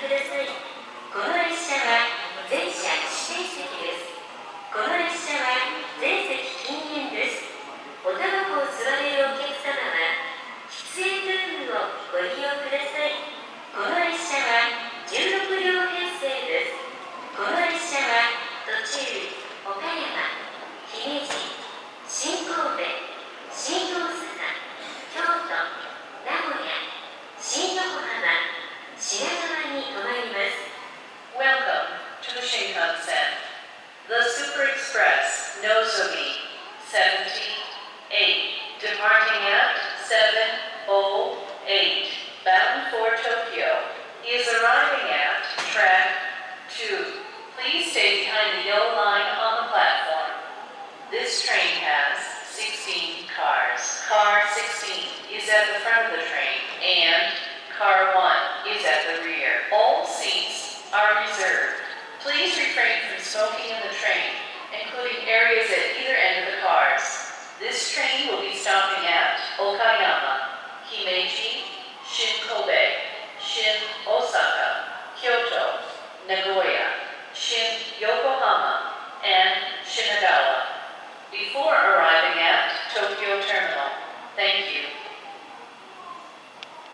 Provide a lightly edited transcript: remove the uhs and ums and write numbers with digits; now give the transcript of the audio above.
ください。この列車は全車指定席です。この列車は全席禁煙です。おタバコを吸われるお客様は喫煙ルームをご利用ください。この列車は16両編成です。この列車は途中岡山、姫路、新神戸、新大阪、京都、名古屋、新横浜、品川に停まります。 Welcome to the Shinkansen. The Super Express Nozomi 78, departing at 7:08, bound for Tokyo, is arriving at track 2. Please stay behind the yellow line on the platform. This train has 16 cars. Car 16 is at the front of the train, and Car 1 is at the rear. All seats are reserved. Please refrain from smoking in the train, including areas at